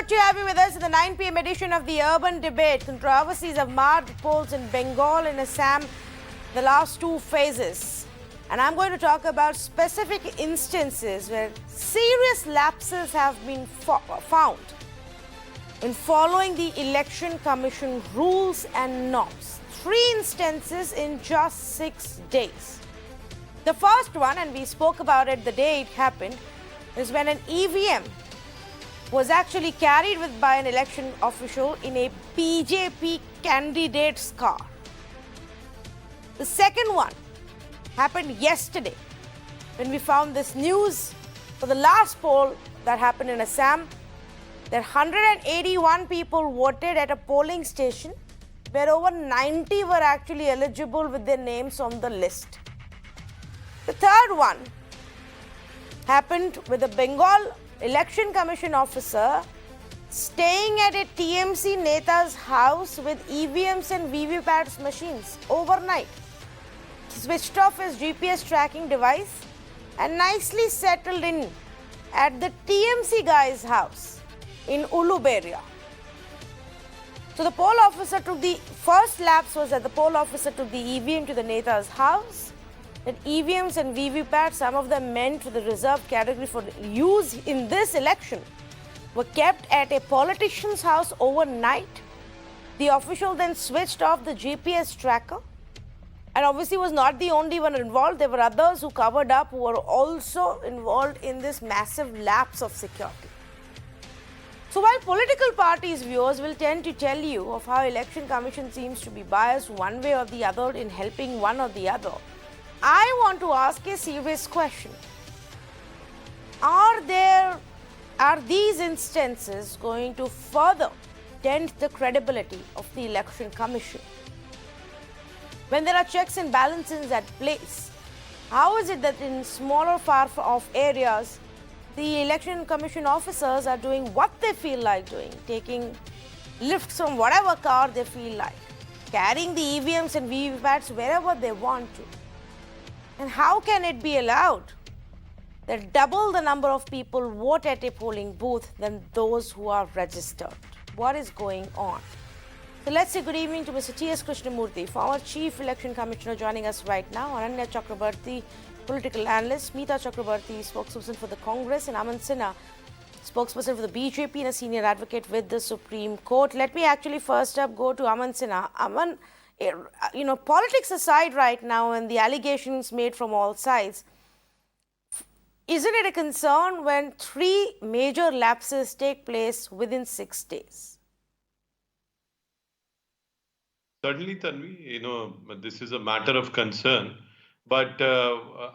good to have you with us in the 9 p.m. edition of the Urban Debate. Controversies have marred polls in Bengal and Assam, the last two phases. And I'm going to talk about specific instances where serious lapses have been found in following the Election Commission rules and norms. 3 instances in just 6 days. The first one, and we spoke about it the day it happened, is when an EVM was actually carried with by an election official in a BJP candidate's car. The second one happened yesterday when we found this news for the last poll that happened in Assam, that 181 people voted at a polling station where over 90 were actually eligible with their names on the list. The third one happened with a Bengal Election Commission officer staying at a TMC Neta's house with EVMs and VVPAT machines overnight. He switched off his GPS tracking device and nicely settled in at the TMC guy's house in Uluberia. So the poll officer took the first lapse was that the poll officer took the EVM to the Neta's house. That EVMs and VVPAT, some of them meant for the reserved category for use in this election, were kept at a politician's house overnight. The official then switched off the GPS tracker and obviously was not the only one involved. There were others who covered up who were also involved in this massive lapse of security. So while political parties' viewers will tend to tell you of how Election Commission seems to be biased one way or the other in helping one or the other, I want to ask a serious question. Are these instances going to further dent the credibility of the Election Commission? When there are checks and balances at place, how is it that in smaller, far-off areas, the Election Commission officers are doing what they feel like doing, taking lifts from whatever car they feel like, carrying the EVMs and VVPATs wherever they want to? And how can it be allowed that double the number of people vote at a polling booth than those who are registered? What is going on? So let's say good evening to Mr. T.S. Krishnamurthy, former Chief Election Commissioner, joining us right now. Ananya Chakrabarti, political analyst. Meeta Chakrabarti, spokesperson for the Congress. And Aman Sinha, spokesperson for the BJP and a senior advocate with the Supreme Court. Let me actually first up go to Aman Sinha. Aman, politics aside right now and the allegations made from all sides, isn't it a concern when 3 major lapses take place within 6 days? Certainly, Tanvi, this is a matter of concern, but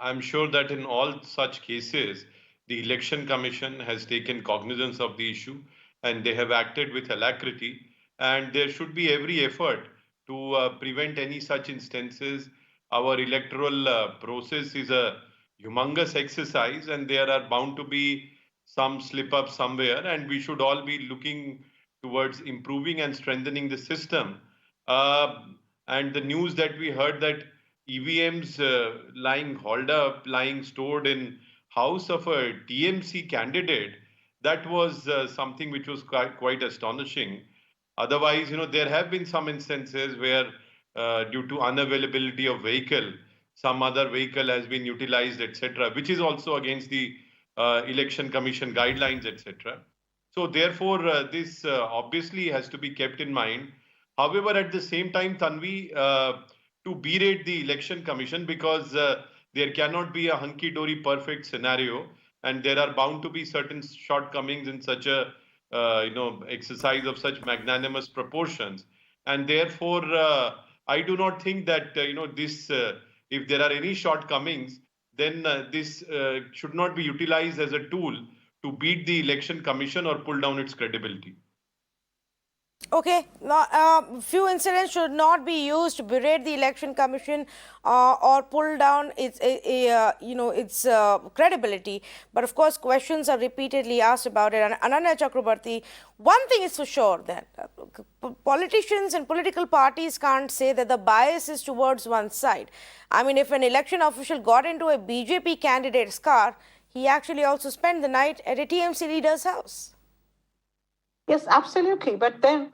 I'm sure that in all such cases, the Election Commission has taken cognizance of the issue and they have acted with alacrity, and there should be every effort to prevent any such instances. Our electoral process is a humongous exercise and there are bound to be some slip-up somewhere, and we should all be looking towards improving and strengthening the system. And the news that we heard that EVMs lying hauled up, lying stored in house of a TMC candidate, that was something which was quite astonishing. Otherwise, there have been some instances where due to unavailability of vehicle, some other vehicle has been utilized, etc., which is also against the Election Commission guidelines, etc. So therefore, this obviously has to be kept in mind. However, at the same time, Tanvi, to berate the Election Commission, because there cannot be a hunky-dory perfect scenario, and there are bound to be certain shortcomings in such a exercise of such magnanimous proportions, and therefore I do not think that this if there are any shortcomings, then this should not be utilized as a tool to beat the Election Commission or pull down its credibility. Okay, few incidents should not be used to berate the Election Commission or pull down its credibility. But of course, questions are repeatedly asked about it. And Ananya Chakrabarti, one thing is for sure that politicians and political parties can't say that the bias is towards one side. I mean, if an election official got into a BJP candidate's car, he actually also spent the night at a TMC leader's house. Yes, absolutely. But then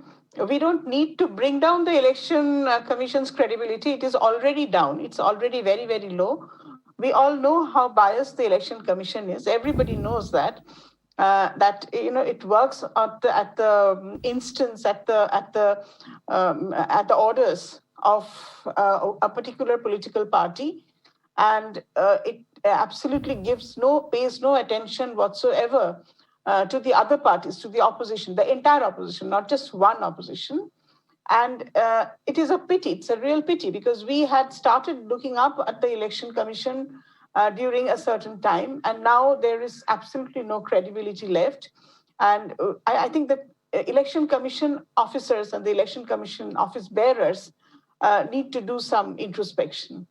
we don't need to bring down the election commission's credibility. It is already down. It's already very, very low. We all know how biased the election commission is. Everybody knows that. That it works at the instance at the orders of a particular political party, and it absolutely pays no attention whatsoever to the other parties, to the opposition, the entire opposition, not just one opposition. And it is a pity, it's a real pity, because we had started looking up at the election commission during a certain time, and now there is absolutely no credibility left. And I think that election commission officers and the election commission office bearers need to do some introspection.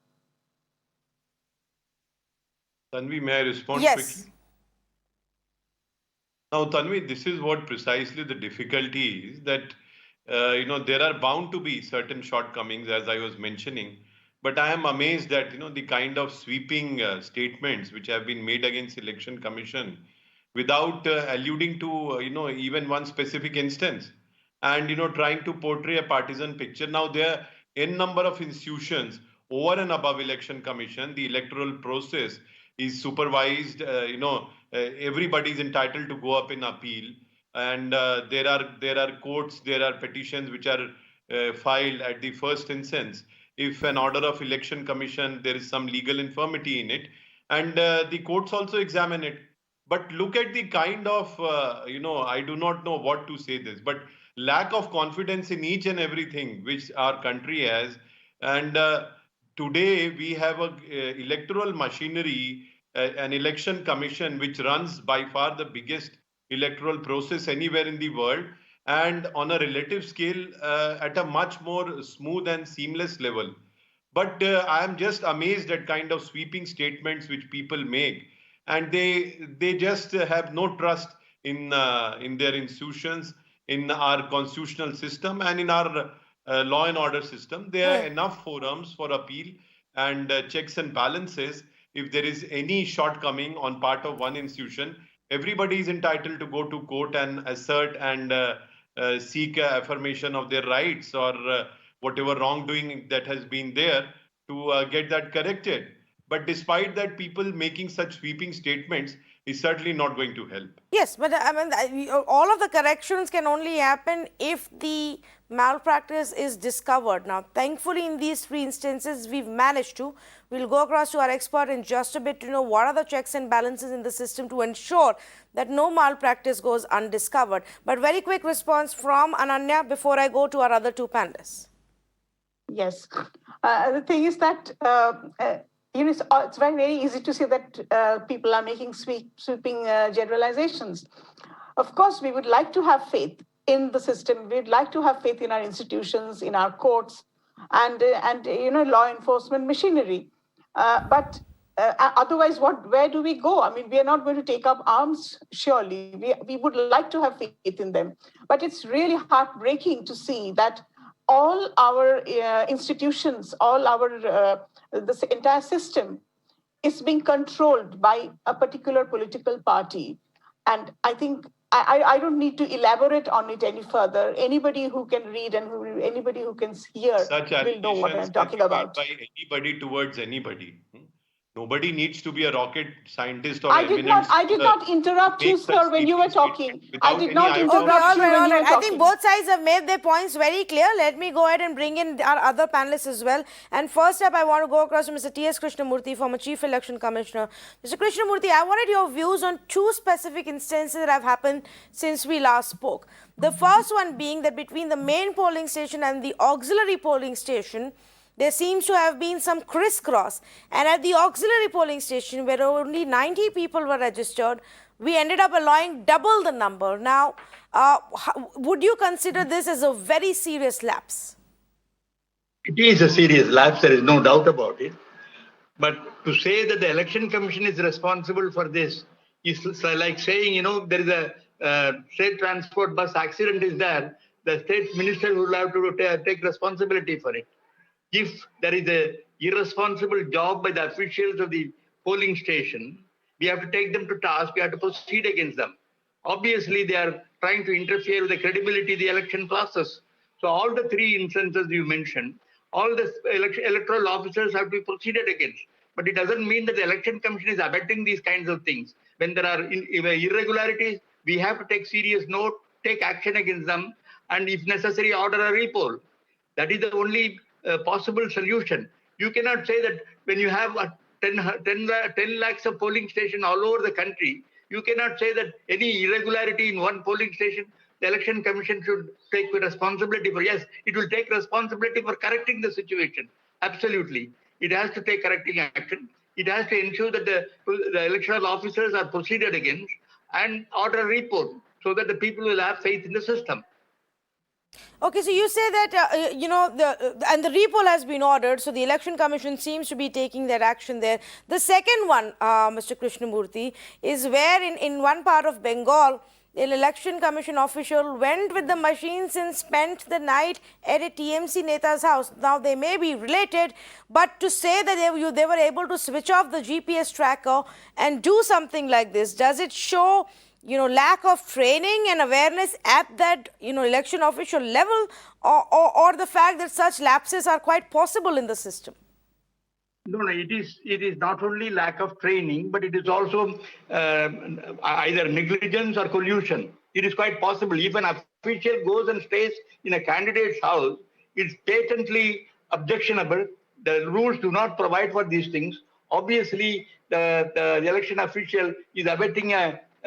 Tanvi, may I respond Yes. quickly? Now, Tanvi, this is what precisely the difficulty is, that there are bound to be certain shortcomings, as I was mentioning. But I am amazed that the kind of sweeping statements which have been made against Election Commission, without alluding to even one specific instance, and trying to portray a partisan picture. Now there are n number of institutions over and above Election Commission. The electoral process is supervised. Everybody is entitled to go up in appeal, and there are courts, there are petitions which are filed at the first instance if an order of Election Commission, there is some legal infirmity in it, and the courts also examine it. But look at the kind of I do not know what to say this, but lack of confidence in each and everything which our country has. And today we have a electoral machinery, an election commission which runs by far the biggest electoral process anywhere in the world, and on a relative scale at a much more smooth and seamless level. But I am just amazed at kind of sweeping statements which people make, and they just have no trust in their institutions, in our constitutional system, and in our law and order system. There are enough forums for appeal and checks and balances. If there is any shortcoming on part of one institution, everybody is entitled to go to court and assert and seek affirmation of their rights, or whatever wrongdoing that has been there, to get that corrected. But despite that, people making such sweeping statements is certainly not going to help. Yes, but I mean, all of the corrections can only happen if the malpractice is discovered. Now, thankfully, in these three instances, we've managed to. We'll go across to our expert in just a bit to know what are the checks and balances in the system to ensure that no malpractice goes undiscovered. But very quick response from Ananya before I go to our other two panelists. Yes. The thing is that it's very, very easy to say that people are making sweeping generalizations. Of course, we would like to have faith in the system. We'd like to have faith in our institutions, in our courts, and law enforcement machinery. But otherwise, where do we go? I mean, we are not going to take up arms, surely. We would like to have faith in them. But it's really heartbreaking to see that all our institutions, all our this entire system is being controlled by a particular political party. And I think I don't need to elaborate on it any further. Anybody who can read and anybody who can hear will know what I'm talking about. By anybody towards anybody. Nobody needs to be a rocket scientist or I did not interrupt you, sir, when you were talking. I did not interrupt you when you were talking. I think both sides have made their points very clear. Let me go ahead and bring in our other panelists as well. And first up, I want to go across to Mr. T.S. Krishnamurthy, former Chief Election Commissioner. Mr. Krishnamurthy, I wanted your views on two specific instances that have happened since we last spoke. The first one being that between the main polling station and the auxiliary polling station, there seems to have been some crisscross. And at the auxiliary polling station, where only 90 people were registered, we ended up allowing double the number. Now, would you consider this as a very serious lapse? It is a serious lapse, there is no doubt about it. But to say that the Election Commission is responsible for this is like saying, there is a state transport bus accident is there, the state minister will have to take responsibility for it. If there is an irresponsible job by the officials of the polling station, we have to take them to task, we have to proceed against them. Obviously, they are trying to interfere with the credibility of the election process. So all the three instances you mentioned, all the electoral officers have to be proceeded against. But it doesn't mean that the Election Commission is abetting these kinds of things. When there are irregularities, we have to take serious note, take action against them, and if necessary, order a recall. That is the only possible solution. You cannot say that when you have 10 lakhs of polling stations all over the country, you cannot say that any irregularity in one polling station, the Election Commission should take responsibility for. Yes, it will take responsibility for correcting the situation. Absolutely. It has to take correcting action. It has to ensure that the electoral officers are proceeded against and order a report so that the people will have faith in the system. Okay, so you say that, and the recall has been ordered, so the Election Commission seems to be taking that action there. The second one, Mr. Krishnamurthy, is where in one part of Bengal, an Election Commission official went with the machines and spent the night at a TMC Neta's house. Now, they may be related, but to say that they were able to switch off the GPS tracker and do something like this, does it show lack of training and awareness at that, election official level, or the fact that such lapses are quite possible in the system? No, it is not only lack of training, but it is also either negligence or collusion. It is quite possible. If an official goes and stays in a candidate's house, it's patently objectionable. The rules do not provide for these things. Obviously, the election official is abetting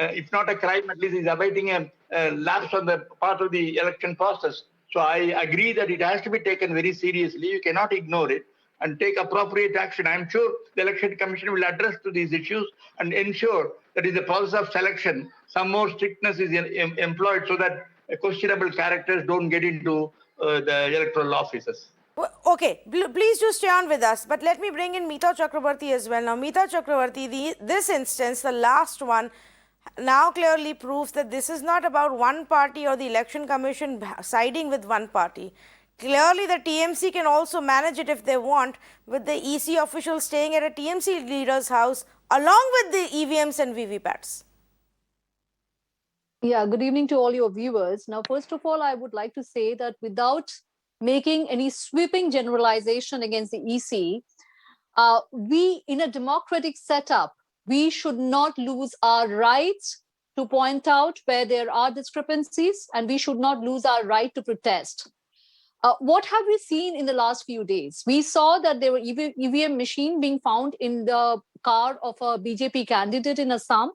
if not a crime, at least is abetting a lapse on the part of the election process. So I agree that it has to be taken very seriously. You cannot ignore it and take appropriate action. I'm sure the Election Commission will address to these issues and ensure that in the process of selection, some more strictness is employed so that questionable characters don't get into the electoral offices. Okay, please do stay on with us, but let me bring in Meeta Chakrabarti as well. Now, Meeta Chakrabarti, this instance, the last one, now clearly proves that this is not about one party or the Election Commission siding with one party. Clearly, the TMC can also manage it if they want, with the EC officials staying at a TMC leader's house along with the EVMs and VVPATs. Yeah, good evening to all your viewers. Now, first of all, I would like to say that without making any sweeping generalization against the EC, we, in a democratic setup, we should not lose our rights to point out where there are discrepancies, and we should not lose our right to protest. What have we seen in the last few days? We saw that there were EVM machine being found in the car of a BJP candidate in Assam,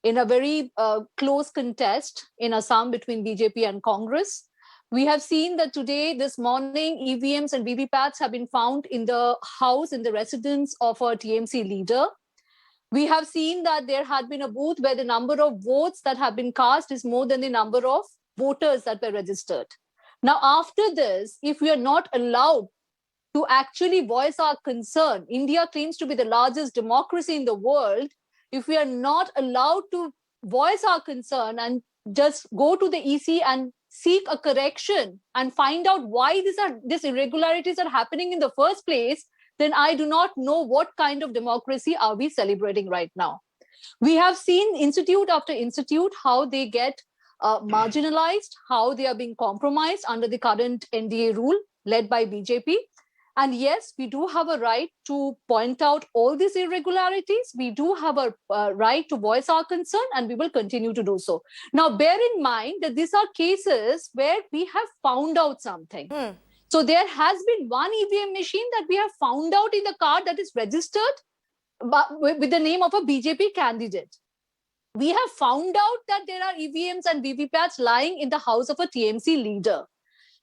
in a very close contest in Assam between BJP and Congress. We have seen that today, this morning, EVMs and VVPATs have been found in the house, in the residence of a TMC leader. We have seen that there had been a booth where the number of votes that have been cast is more than the number of voters that were registered. Now, after this, if we are not allowed to actually voice our concern, India claims to be the largest democracy in the world. If we are not allowed to voice our concern and just go to the EC and seek a correction and find out why these irregularities are happening in the first place, then I do not know what kind of democracy are we celebrating right now. We have seen institute after institute how they get marginalized, how they are being compromised under the current NDA rule led by BJP. And yes, we do have a right to point out all these irregularities. We do have a right to voice our concern, and we will continue to do so. Now, bear in mind that these are cases where we have found out something. So there has been one EVM machine that we have found out in the car that is registered with the name of a BJP candidate. We have found out that there are EVMs and VVPATs lying in the house of a TMC leader.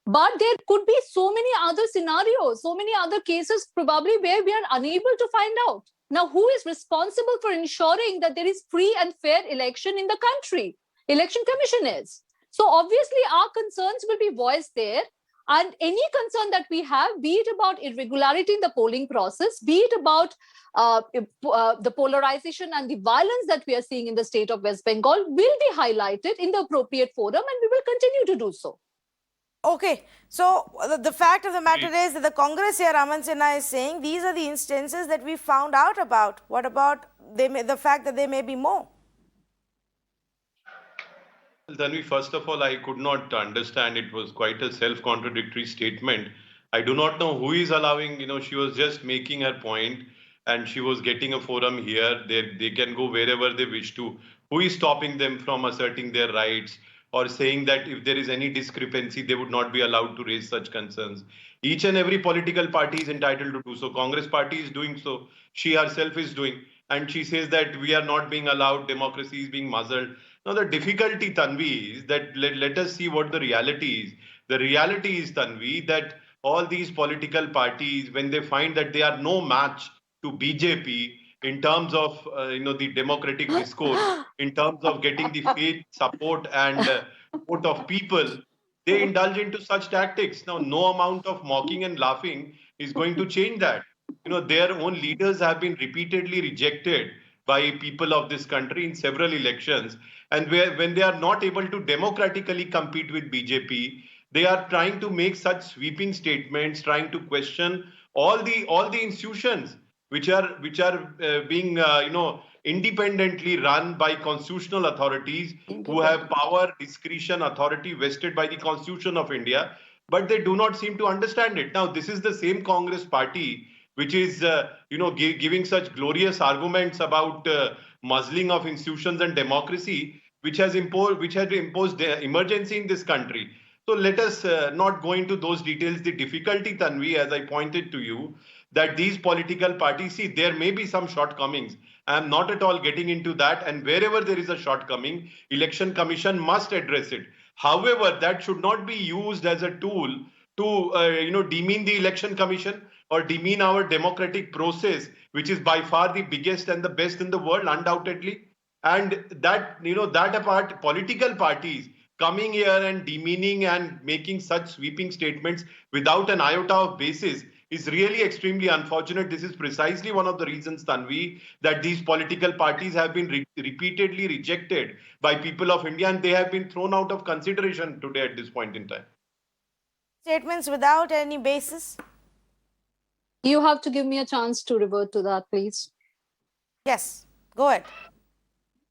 But there could be so many other scenarios, so many other cases probably where we are unable to find out. Now, who is responsible for ensuring that there is free and fair election in the country? Election Commission is. So obviously our concerns will be voiced there. And any concern that we have, be it about irregularity in the polling process, be it about the polarization and the violence that we are seeing in the state of West Bengal, will be highlighted in the appropriate forum, and we will continue to do so. Okay, so the fact of the matter is that the Congress here, Aman Sinha, is saying these are the instances that we found out about. What about the fact that there may be more? Well, Tanvi, first of all, I could not understand. It was quite a self-contradictory statement. I do not know who is allowing, she was just making her point and she was getting a forum here. They can go wherever they wish to. Who is stopping them from asserting their rights or saying that if there is any discrepancy, they would not be allowed to raise such concerns? Each and every political party is entitled to do so. Congress party is doing so. She herself is doing. And she says that we are not being allowed, democracy is being muzzled. Now, the difficulty, Tanvi, is that let us see what the reality is. The reality is, Tanvi, that all these political parties, when they find that they are no match to BJP in terms of the democratic discourse, in terms of getting the faith, support, and vote of people, they indulge into such tactics. Now, no amount of mocking and laughing is going to change that. Their own leaders have been repeatedly rejected by people of this country in several elections. And when they are not able to democratically compete with BJP, they are trying to make such sweeping statements, trying to question all the institutions which are being independently run by constitutional authorities who have power, discretion, authority vested by the Constitution of India, but they do not seem to understand it. Now, this is the same Congress party which is giving such glorious arguments about muzzling of institutions and democracy, which has imposed emergency in this country. So let us not go into those details. The difficulty, Tanvi, as I pointed to you, that these political parties, see, there may be some shortcomings. I am not at all getting into that. And wherever there is a shortcoming, Election Commission must address it. However, that should not be used as a tool to demean the Election Commission or demean our democratic process, which is by far the biggest and the best in the world, undoubtedly. And that apart, political parties coming here and demeaning and making such sweeping statements without an iota of basis is really extremely unfortunate. This is precisely one of the reasons, Tanvi, that these political parties have been repeatedly rejected by people of India, and they have been thrown out of consideration today at this point in time. Statements without any basis? You have to give me a chance to revert to that, please. Yes, go ahead.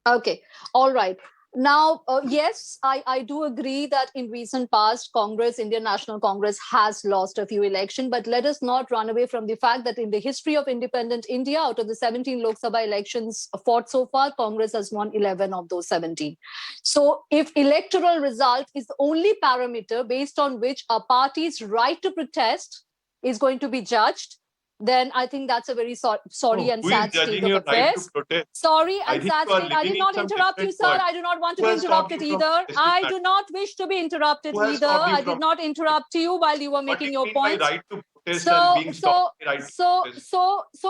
Okay, all right. Now, yes, I do agree that in recent past, Indian National Congress has lost a few elections, but let us not run away from the fact that in the history of independent India, out of the 17 Lok Sabha elections fought so far, Congress has won 11 of those 17. So if electoral result is the only parameter based on which a party's right to protest is going to be judged, then I think that's a very sorry and sad state of affairs. Sorry and sad state. I did not interrupt you, sir. I do not want to be interrupted either. I do not wish to be interrupted either. I did not interrupt you while you were making your points. So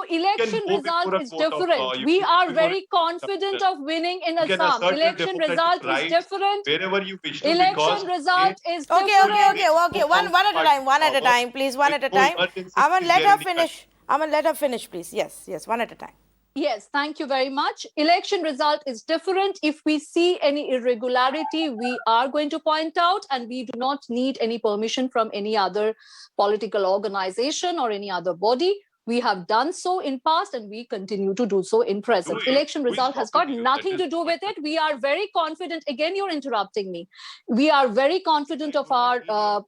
election result is different. We are very confident of winning in Assam. Election result is different. Wherever you wish to. Election result is different. Okay. One at a time, please. One at a time. I'm gonna let her finish, please. Yes, one at a time. Yes, thank you very much. Election result is different. If we see any irregularity, we are going to point out, and we do not need any permission from any other political organization or any other body. We have done so in past and we continue to do so in present. Election result has got nothing to do with it. We are very confident. Again, you're interrupting me. We are very confident of our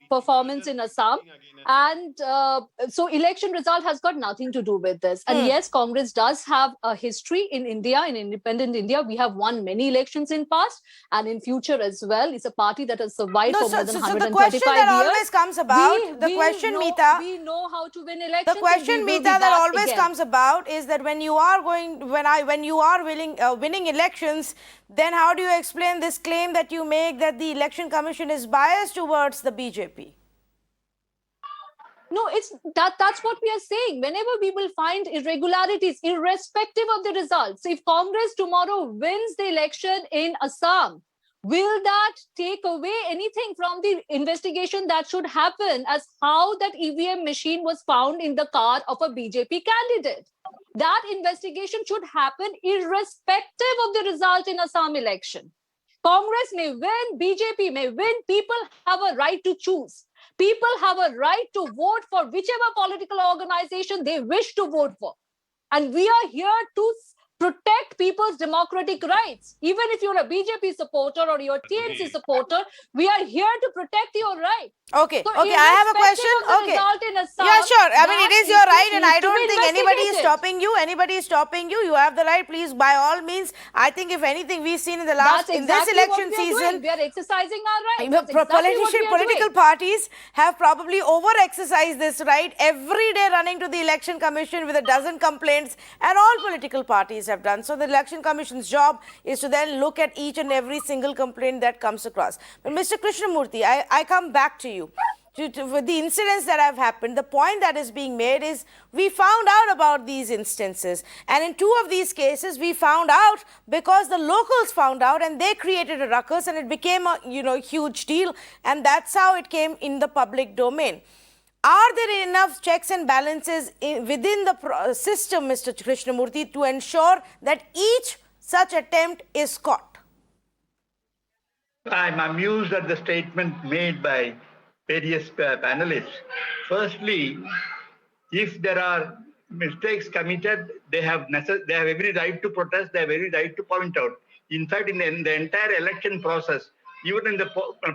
performance in Assam. And so election result has got nothing to do with this. And yes, Congress does have a history in India, in independent India. We have won many elections in past and in future as well. It's a party that has survived for more than 125 years. So the question that always comes about, Meeta, we know how to win elections. The question, Meeta, that always comes about is that when you are winning elections, then how do you explain this claim that you make that the Election Commission is biased towards the BJP? No, that's what we are saying. Whenever we will find irregularities, irrespective of the results, if Congress tomorrow wins the election in Assam, will that take away anything from the investigation that should happen as how that EVM machine was found in the car of a BJP candidate? That investigation should happen irrespective of the result in Assam election. Congress may win, BJP may win, people have a right to choose. People have a right to vote for whichever political organization they wish to vote for. And we are here to protect people's democratic rights. Even if you're a BJP supporter or you're a TMC supporter, we are here to protect your right. Okay, So okay, I have a question. irrespective of the Okay. result in Assam, Yeah, sure. I mean, that it is your issue right, and I needs to don't be think anybody is investigated. stopping you. Anybody is stopping you. You have the right. Please, by all means. I think if anything we've seen in the last That's in this exactly election what we are doing. season, We are exercising our right. the That's exactly what we are political doing. parties have probably over-exercised this right every day, running to the election commission with a dozen complaints, and all political parties have done so. The election commission's job is to then look at each and every single complaint that comes across. But Mr. Krishnamurthy, I come back to you. With the incidents that have happened, the point that is being made is we found out about these instances, and in two of these cases we found out because the locals found out and they created a ruckus, and it became a huge deal, and that's how it came in the public domain. Are there enough checks and balances within the system, Mr. Krishnamurthy, to ensure that each such attempt is caught? I'm amused at the statement made by various panelists. Firstly, if there are mistakes committed, they have every right to protest, they have every right to point out. In fact, in the entire election process, even in the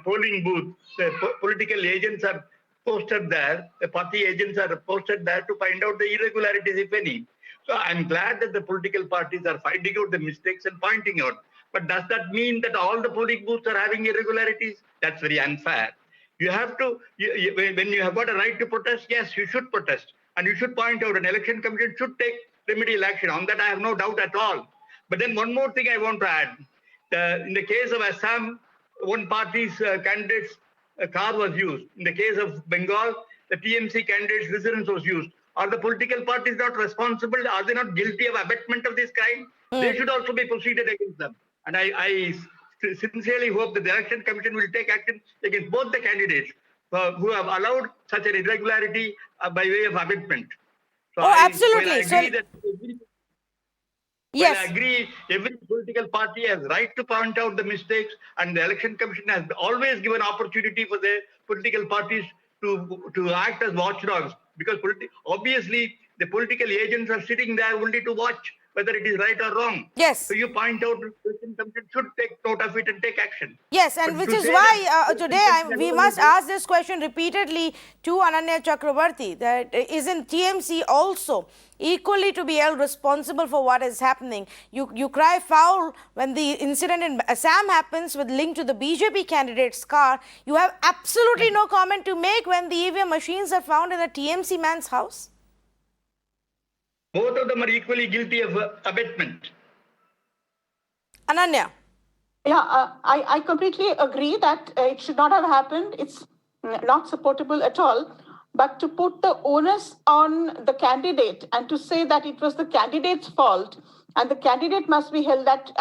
polling booth, the political agents are posted there, the party agents are posted there to find out the irregularities, if any. So I'm glad that the political parties are finding out the mistakes and pointing out. But does that mean that all the polling booths are having irregularities? That's very unfair. You have to, when you have got a right to protest, yes, you should protest. And you should point out an election commission should take remedial action. On that, I have no doubt at all. But then one more thing I want to add. In the case of Assam, one party's candidate's car was used. In the case of Bengal, the TMC candidate's residence was used. Are the political parties not responsible? Are they not guilty of abetment of this crime? They should also be proceeded against them. And I sincerely hope that the election commission will take action against both the candidates who have allowed such an irregularity by way of abetment. So absolutely. I agree every political party has right to point out the mistakes, and the election commission has always given opportunity for the political parties to act as watchdogs, because obviously the political agents are sitting there only to watch whether it is right or wrrong. Yes. So you point out the election commission should take note of it and take action. Yes, and which is why today we must ask this question repeatedly to Ananya Chakrabarti, that isn't TMC also equally to be held responsible for what is happening? You cry foul when the incident in Assam happens with link to the BJP candidate's car. You have absolutely no comment to make when the EVM machines are found in a TMC man's house? Both of them are equally guilty of abetment. Ananya. Yeah, I completely agree that it should not have happened. It's not supportable at all. But to put the onus on the candidate and to say that it was the candidate's fault and the candidate must be held, that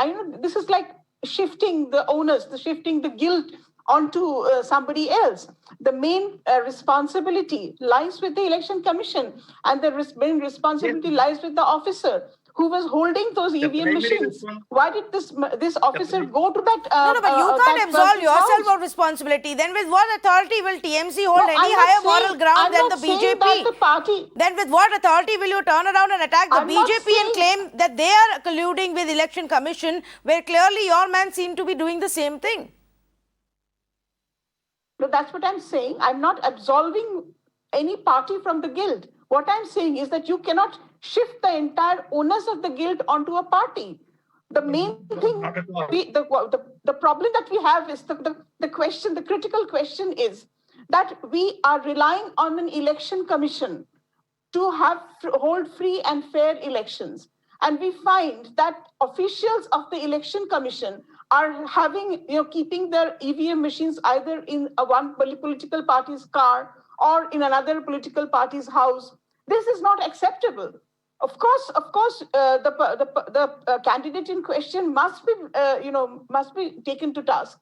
this is like shifting the onus, shifting the guilt onto somebody else. The main responsibility lies with the election commission, and the main responsibility lies with the officer who was holding those EVM machines. Why did this officer go to that? No, but you can't absolve yourself of responsibility. Then with what authority will TMC hold any higher moral ground than the BJP? Then with what authority will you turn around and attack the BJP and claim that they are colluding with election commission, where clearly your man seemed to be doing the same thing? No, that's what I'm saying. I'm not absolving any party from the guilt. What I'm saying is that you cannot shift the entire onus of the guilt onto a party. The main thing, the problem that we have is the critical question is that we are relying on an election commission to hold free and fair elections. And we find that officials of the election commission are keeping their EVM machines either in one political party's car or in another political party's house. This is not acceptable. Of course, the candidate in question must be taken to task.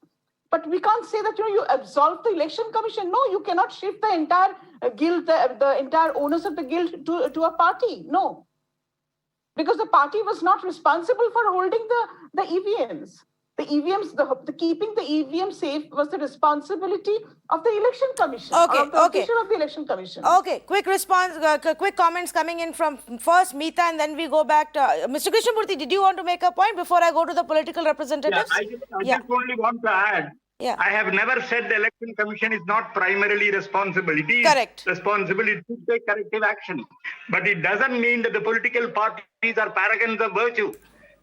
But we can't say that you absolve the election commission. No, you cannot shift the entire guilt, the entire onus of the guilt to a party. No, because the party was not responsible for holding the EVMs. The EVMs, the keeping the EVM safe was the responsibility of the Election Commission, Okay, or of the okay. official of the Election Commission. Okay, quick response, quick comments coming in from first Meeta, and then we go back to Mr. Krishnamurthy. Did you want to make a point before I go to the political representatives? I just only want to add. Yeah. I have never said the Election Commission is not primarily responsible. It is Correct. responsible. It should take corrective action. But it doesn't mean that the political parties are paragons of virtue.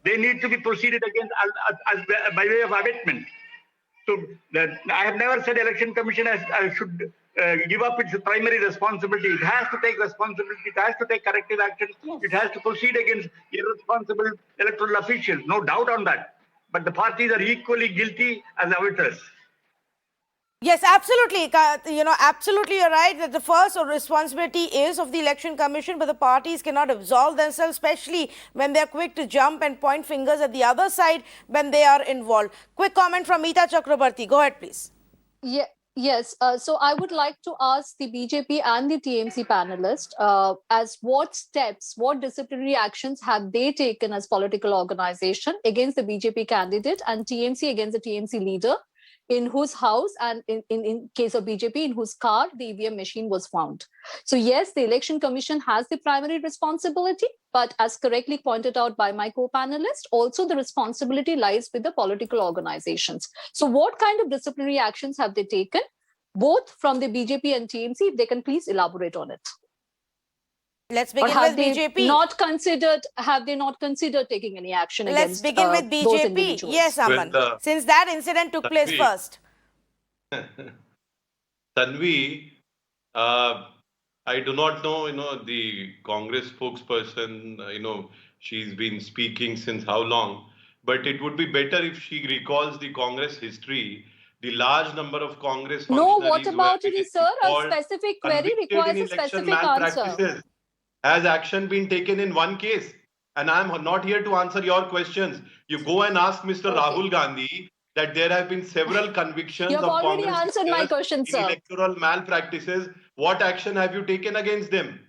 They need to be proceeded against by way of abatement. So I have never said Election Commission should give up its primary responsibility. It has to take responsibility. It has to take corrective action. Yes. It has to proceed against irresponsible electoral officials. No doubt on that. But the parties are equally guilty as abettors. Yes, absolutely. Absolutely, you're right that the first responsibility is of the Election Commission, but the parties cannot absolve themselves, especially when they're quick to jump and point fingers at the other side when they are involved. Quick comment from Meeta Chakrabarti. Go ahead, please. Yeah. Yes, so I would like to ask the BJP and the TMC panelists as what steps, what disciplinary actions have they taken as political organization against the BJP candidate and TMC against the TMC leader, in whose house and in case of BJP, in whose car the EVM machine was found. So yes, the Election Commission has the primary responsibility, but as correctly pointed out by my co-panelist, also the responsibility lies with the political organizations. So what kind of disciplinary actions have they taken, both from the BJP and TMC? If they can please elaborate on it. Let's begin have with they BJP. Have they not considered taking any action Let's against begin with those BJP. individuals? Yes, Aman. Since that incident took place Tanvi. first. Tanvi, I do not know, the Congress spokesperson, she's been speaking since how long, but it would be better if she recalls the Congress history, the large number of Congress No, functionaries what who about have it, been sir? A involved, specific query convicted requires in a election specific answer. malpractices. Has action been taken in one case? And I'm not here to answer your questions. You go and ask Mr. Okay. Rahul Gandhi that there have been several convictions You have of already Congress answered my leaders question, in sir. electoral malpractices. What action have you taken against them?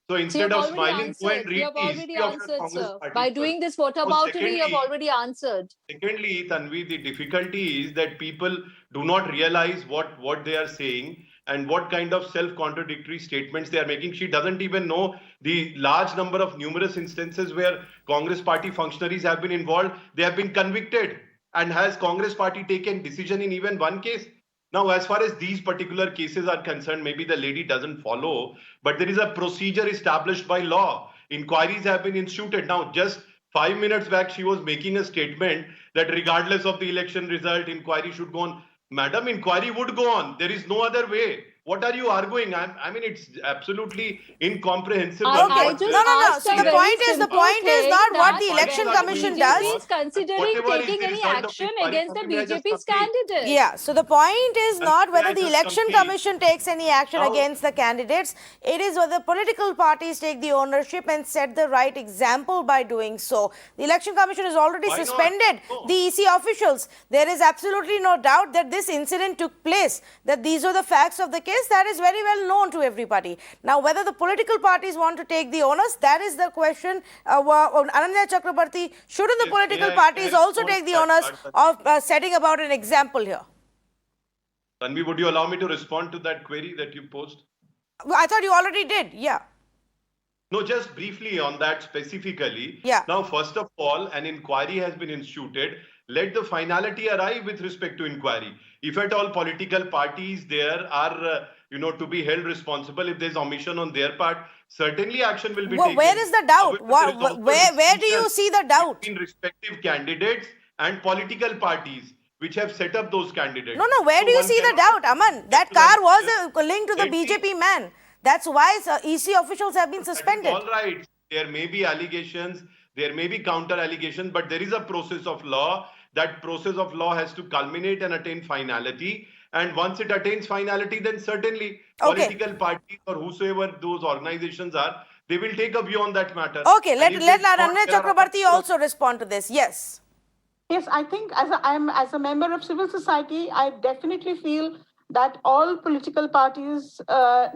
So So you instead have of already smiling, go and answered. You read have the already history of your answered, Congress sir. party By first. doing this, what about it? You have already answered. Secondly, Tanvi, the difficulty is that people do not realize what they are saying and what kind of self-contradictory statements they are making. She doesn't even know the large number of numerous instances where Congress party functionaries have been involved. They have been convicted. And has Congress party taken decision in even one case? Now, as far as these particular cases are concerned, maybe the lady doesn't follow, but there is a procedure established by law. Inquiries have been instituted. Now, just 5 minutes back, she was making a statement that regardless of the election result, inquiry should go on. Madam, inquiry would go on. There is no other way. What are you arguing? I mean, it's absolutely incomprehensible. I just No. asked So a the very point is simple not thing what that the Election whether Commission BJP does. is considering Whatever is taking the any result of action inquiry, against the something has just BJP's complete. candidate. Yeah, so the point is not whether the just Election complete. Commission takes any action Now- against the candidates. It is whether political parties take the ownership and set the right example by doing so. The Election Commission has already Why not? suspended No. the EC officials. There is absolutely no doubt that this incident took place, that these are the facts of the case. That is very well known to everybody. Now, whether the political parties want to take the onus, that is the question. Ananya Chakrabarti, shouldn't the Yes, political may I parties also respond take the to that onus part? of setting about an example here? Tanvi, would you allow me to respond to that query that you posed? I thought you already did. Yeah. No, just briefly on that specifically. Yeah. Now, first of all, an inquiry has been instituted. Let the finality arrive with respect to inquiry. If at all political parties there are, to be held responsible, if there's omission on their part, certainly action will be taken. Where is the doubt? However, there is also Where do you distinction see the doubt? between respective candidates and political parties which have set up those candidates? No. Where So do you one see the cannot- doubt, Aman? That car was linked to the Let me- BJP man. That's why EC officials have been That is suspended. all right. There may be allegations, there may be counter allegations, but there is a process of law. That process of law has to culminate and attain finality. And once it attains finality, then certainly political parties or whosoever those organizations are, they will take a view on that matter. Okay, And let if it's not, Ananya there are Chakrabarti other- also respond to this. Yes. Yes, I think as a member of civil society, I definitely feel that all political parties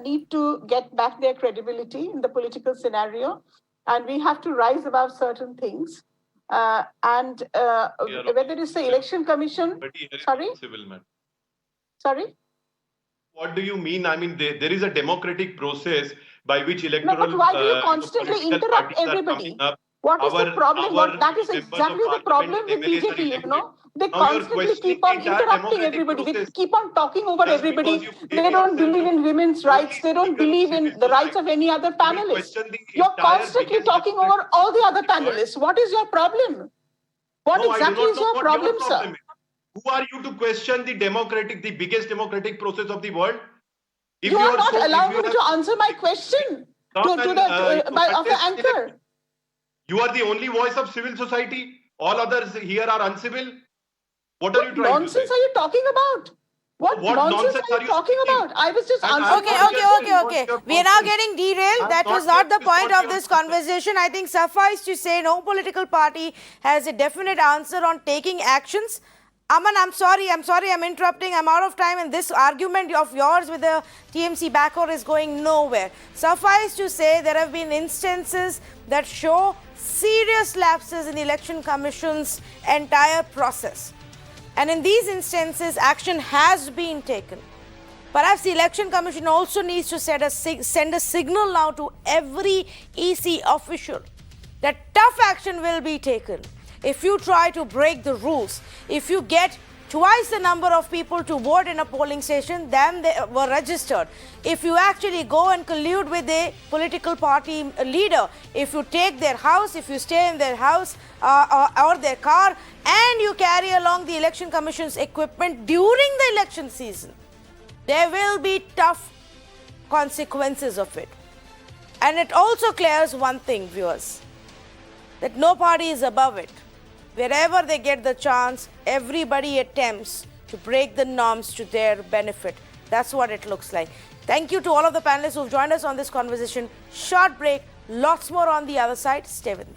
need to get back their credibility in the political scenario, and we have to rise above certain things. And whether it's the election commission. Sorry? Civil matter. Sorry? What do you mean? I mean, there is a democratic process by which No, electoral. but why do you constantly political interrupt parties are everybody? coming up. What is the problem? Our That is members of exactly the problem parliament, with MLAs are BJP, you elected. know. They Now you're constantly questioning keep on the entire interrupting democratic everybody. They process. keep on talking over Just everybody. because you They gave don't yourself believe to in women's rights. They don't speaker of believe in civil the rights of society. any other You panelist. question the You're entire constantly biggest talking over democratic all the other in the world. panelists. What is your problem? What No, I do exactly not is know your what problem, your sir? problem is. Who are you to question the biggest democratic process of the world? If You are are not so- if allowing you me have to so- answer my question Come and, of the contest anchor. You are the only voice of civil society. All others here are uncivil. What are you What trying to nonsense say? are you talking about? What nonsense are you talking speaking? about? I was just And answering I'm Okay, your not okay, question. okay, okay. We are now getting derailed. I'm That not was not the saying point this of is this what conversation. I think suffice to say no political party has a definite answer on taking actions. Aman, I'm sorry, I'm interrupting. I'm out of time, and this argument of yours with the TMC backer is going nowhere. Suffice to say, there have been instances that show serious lapses in the Election Commission's entire process. And in these instances, action has been taken. Perhaps the Election Commission also needs to send a signal now to every EC official that tough action will be taken if you try to break the rules. If you get twice the number of people to vote in a polling station than they were registered, if you actually go and collude with a political party leader, if you take their house, if you stay in their house or their car, and you carry along the Election Commission's equipment during the election season, there will be tough consequences of it. And it also clears one thing, viewers, that no party is above it. Wherever they get the chance, everybody attempts to break the norms to their benefit. That's what it looks like. Thank you to all of the panelists who've joined us on this conversation. Short break, lots more on the other side. Stay with me.